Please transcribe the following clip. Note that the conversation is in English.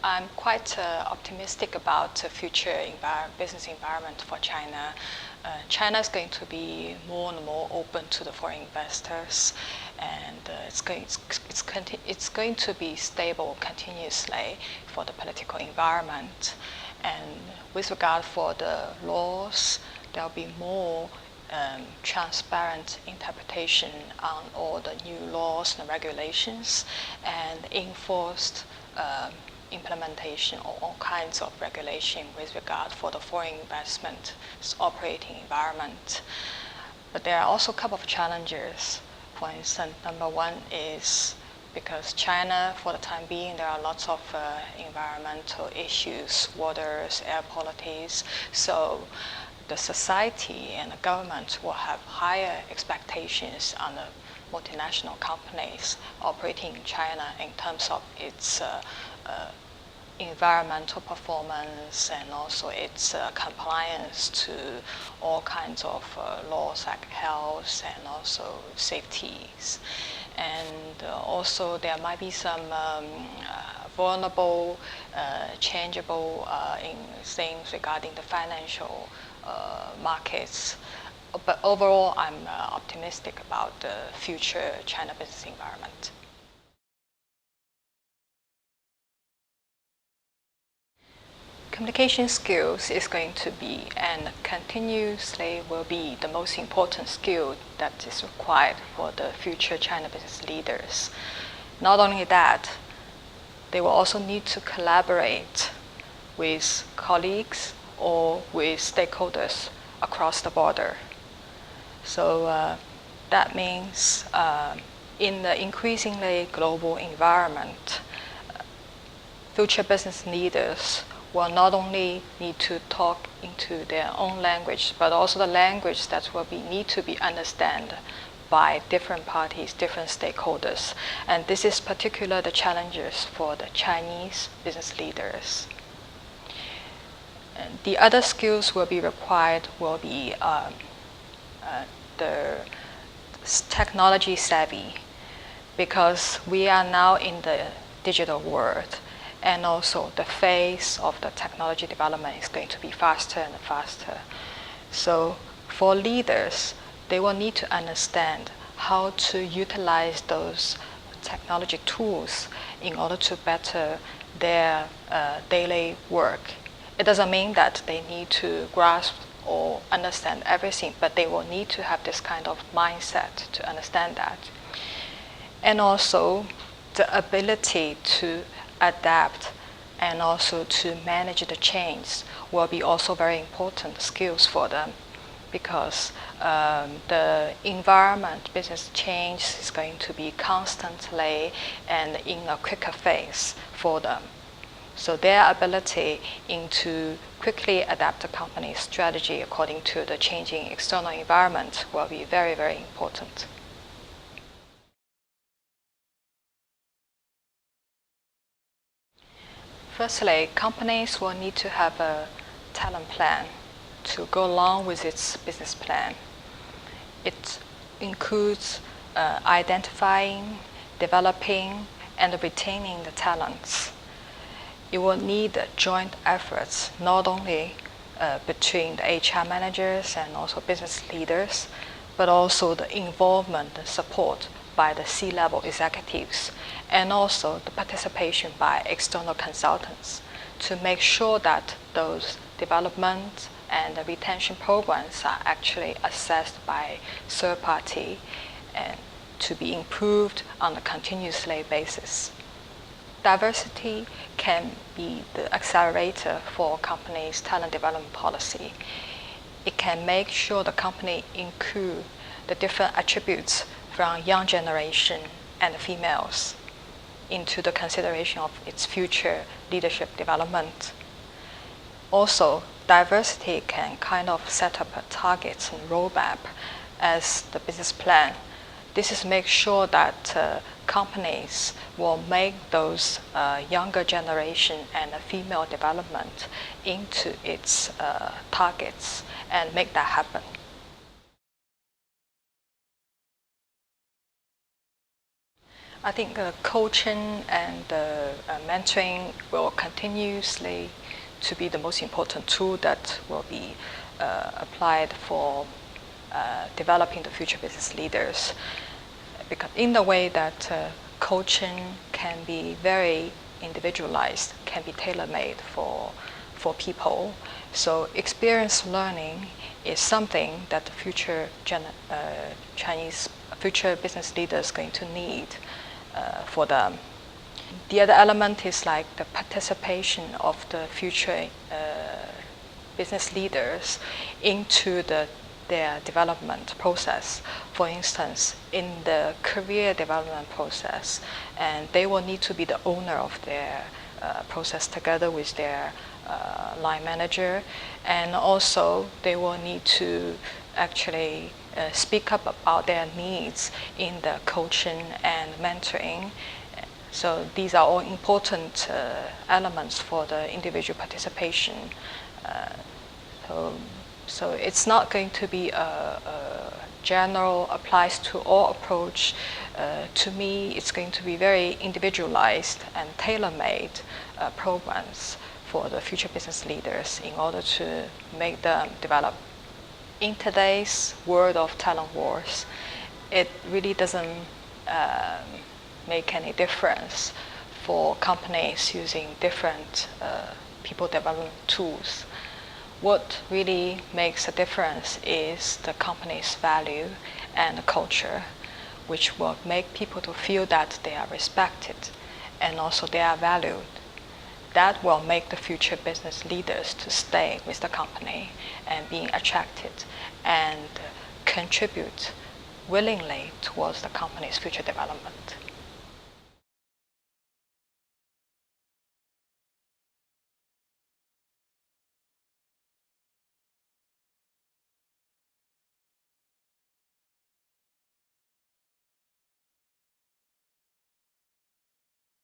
I'm quite optimistic about the future business environment for China. China is going to be more and more open to the foreign investors, and it's going to be stable continuously for the political environment. And with regard for the laws, there'll be more transparent interpretation on all the new laws and regulations, and enforced implementation of all kinds of regulation with regard for the foreign investment operating environment. But there are also a couple of challenges. For instance, number one is because China, for the time being, there are lots of environmental issues, waters, air qualities. So the society and the government will have higher expectations on the multinational companies operating in China in terms of its environmental performance and also its compliance to all kinds of laws like health and also safeties. And also there might be some vulnerable, changeable things regarding the financial markets. But overall, I'm optimistic about the future China business environment. Communication skills is going to be and continuously will be the most important skill that is required for the future China business leaders. Not only that, they will also need to collaborate with colleagues or with stakeholders across the border. So that means in the increasingly global environment, future business leaders will not only need to talk into their own language, but also the language that will need to be understood by different parties, different stakeholders. And this is particularly the challenges for the Chinese business leaders. And the other skills will be required will be the technology savvy, because we are now in the digital world. And also the phase of the technology development is going to be faster and faster. So for leaders, they will need to understand how to utilize those technology tools in order to better their daily work. It doesn't mean that they need to grasp or understand everything, but they will need to have this kind of mindset to understand that. And also the ability to adapt and also to manage the change will be also very important skills for them, because the environment business change is going to be constantly and in a quicker phase for them. So their ability to quickly adapt the company's strategy according to the changing external environment will be very, very important. Firstly, companies will need to have a talent plan to go along with its business plan. It includes identifying, developing, and retaining the talents. It will need joint efforts, not only between the HR managers and also business leaders, but also the involvement and support by the C-level executives, and also the participation by external consultants to make sure that those development and the retention programs are actually assessed by third party and to be improved on a continuously basis. Diversity can be the accelerator for companies' talent development policy. It can make sure the company include the different attributes from young generation and females into the consideration of its future leadership development. Also, diversity can kind of set up a targets and roadmap as the business plan. This is make sure that companies will make those younger generation and female development into its targets and make that happen. I think coaching and mentoring will continuously to be the most important tool that will be applied for developing the future business leaders. Because in the way that coaching can be very individualized, can be tailor-made for people. So experience learning is something that the future Chinese future business leaders going to need for them. The other element is like the participation of the future business leaders into their development process. For instance, in the career development process, and they will need to be the owner of their process together with their line manager, and also they will need to actually speak up about their needs in the coaching and mentoring. So these are all important elements for the individual participation. So it's not going to be a general applies to all approach. To me, it's going to be very individualized and tailor-made programs for the future business leaders in order to make them develop. In today's world of talent wars, it really doesn't make any difference for companies using different people development tools. What really makes a difference is the company's value and the culture, which will make people to feel that they are respected and also they are valued. That will make the future business leaders to stay with the company and being attracted and contribute willingly towards the company's future development.